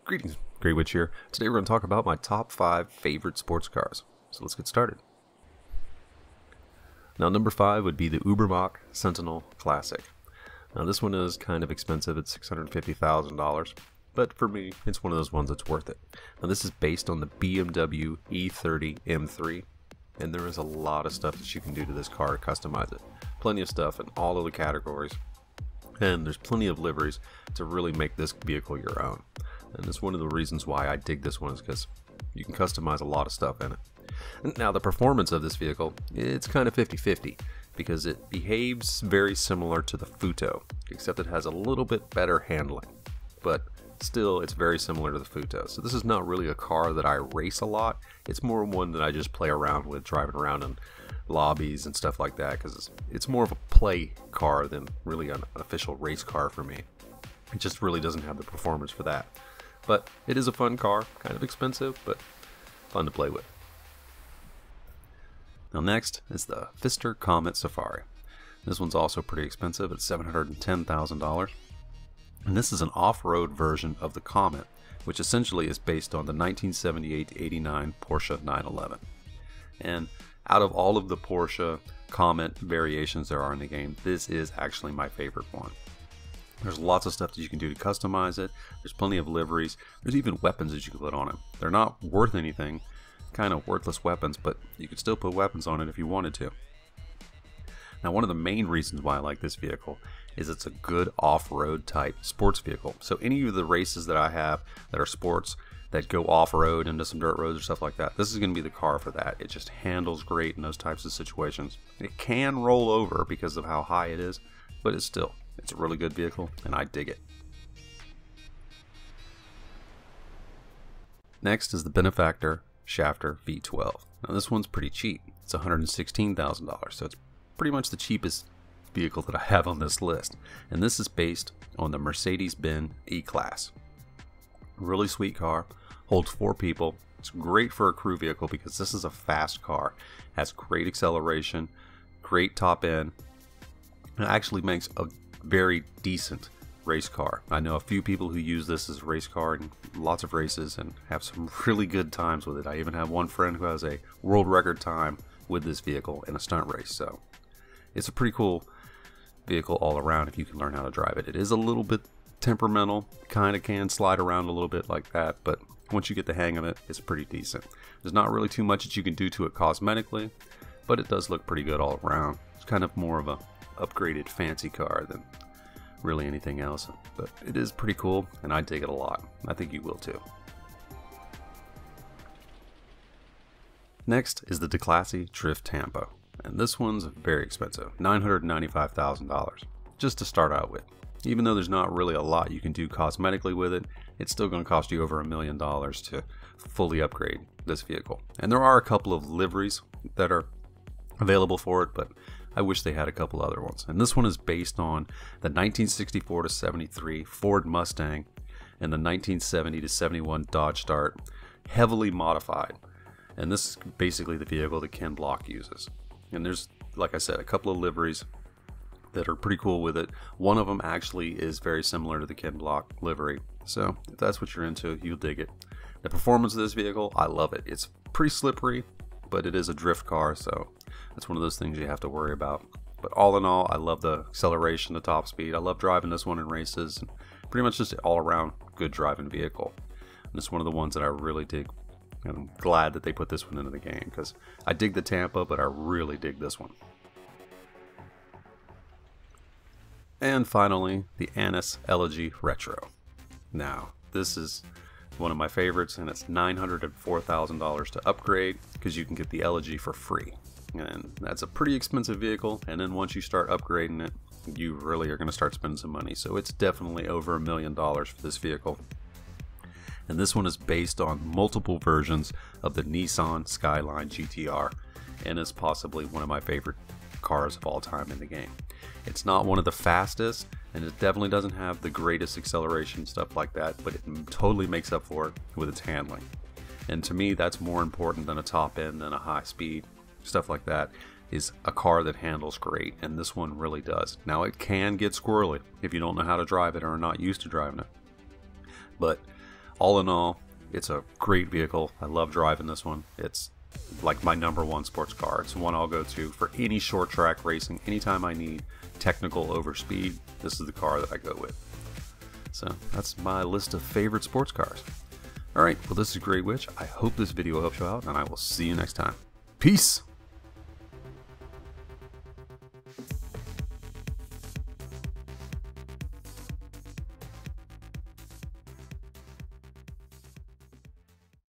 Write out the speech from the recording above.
Greetings, Grey Witch here. Today we're going to talk about my top 5 favorite sports cars. So let's get started. Now number 5 would be the Ubermacht Sentinel Classic. Now this one is kind of expensive at $650,000, but for me it's one of those ones that's worth it. Now this is based on the BMW E30 M3, and there is a lot of stuff that you can do to this car to customize it. Plenty of stuff in all of the categories, and there's plenty of liveries to really make this vehicle your own. And it's one of the reasons why I dig this one, is because you can customize a lot of stuff in it. Now the performance of this vehicle, it's kind of 50-50, because it behaves very similar to the Futo, except it has a little bit better handling. But still, it's very similar to the Futo. So this is not really a car that I race a lot. It's more one that I just play around with, driving around in lobbies and stuff like that, because it's more of a play car than really an official race car for me. It just really doesn't have the performance for that. But it is a fun car, kind of expensive, but fun to play with. Now next is the Pfister Comet Safari. This one's also pretty expensive at $710,000. And this is an off-road version of the Comet, which essentially is based on the 1978-89 Porsche 911. And out of all of the Porsche Comet variations there are in the game, this is actually my favorite one. There's lots of stuff that you can do to customize it. There's plenty of liveries. There's even weapons that you can put on it. They're not worth anything, kind of worthless weapons, but you could still put weapons on it if you wanted to. Now, one of the main reasons why I like this vehicle is it's a good off-road type sports vehicle. So any of the races that I have that are sports, that go off-road into some dirt roads or stuff like that, this is going to be the car for that. It just handles great in those types of situations. It can roll over because of how high it is, but it's a really good vehicle, and I dig it. Next is the Benetton Shafter B12. Now this one's pretty cheap. It's $116,000, so it's pretty much the cheapest vehicle that I have on this list. And this is based on the Mercedes-Benz E-Class. Really sweet car, holds 4 people. It's great for a crew vehicle because this is a fast car. Has great acceleration, great top end. It actually makes a very decent race car. I know a few people who use this as a race car in lots of races and have some really good times with it. I even have one friend who has a world record time with this vehicle in a stunt race. So it's a pretty cool vehicle all around if you can learn how to drive it. It is a little bit temperamental, kind of can slide around a little bit like that, but once you get the hang of it, it's pretty decent. There's not really too much that you can do to it cosmetically, but it does look pretty good all around. It's kind of more of a upgraded fancy car than really anything else, but it is pretty cool and I dig it a lot. I think you will too. Next is the Declasse Drift Tampa, and this one's very expensive, $995,000 just to start out with. Even though there's not really a lot you can do cosmetically with it, it's still going to cost you over $1 million to fully upgrade this vehicle. And there are a couple of liveries that are available for it, but I wish they had a couple other ones. And this one is based on the 1964 to 73 Ford Mustang and the 1970 to 71 Dodge Dart, heavily modified. And this is basically the vehicle that Ken Block uses. And there's, like I said, a couple of liveries that are pretty cool with it. One of them actually is very similar to the Ken Block livery. So if that's what you're into, you'll dig it. The performance of this vehicle, I love it. It's pretty slippery, but it is a drift car, so that's one of those things you have to worry about. But all in all, I love the acceleration, the top speed. I love driving this one in races, and pretty much just an all-around good driving vehicle. And it's one of the ones that I really dig. And I'm glad that they put this one into the game, because I dig the Tampa, but I really dig this one. And finally, the Annis Elegy Retro. Now, this is one of my favorites, and it's $904,000 to upgrade because you can get the Elegy for free. And that's a pretty expensive vehicle, and then once you start upgrading it, you really are going to start spending some money. So it's definitely over $1 million for this vehicle. And this one is based on multiple versions of the Nissan Skyline GTR, and is possibly one of my favorite cars of all time in the game. It's not one of the fastest, and it definitely doesn't have the greatest acceleration, stuff like that, but it totally makes up for it with its handling. And to me, that's more important than a top end and a high speed, stuff like that, is a car that handles great, and this one really does. Now, it can get squirrely if you don't know how to drive it or are not used to driving it. But all in all, it's a great vehicle. I love driving this one. It's like my #1 sports car. It's one I'll go to for any short track racing. Anytime I need technical over speed, this is the car that I go with. So that's my list of favorite sports cars. Alright, well this is Great Witch. I hope this video helps you out, and I will see you next time. Peace!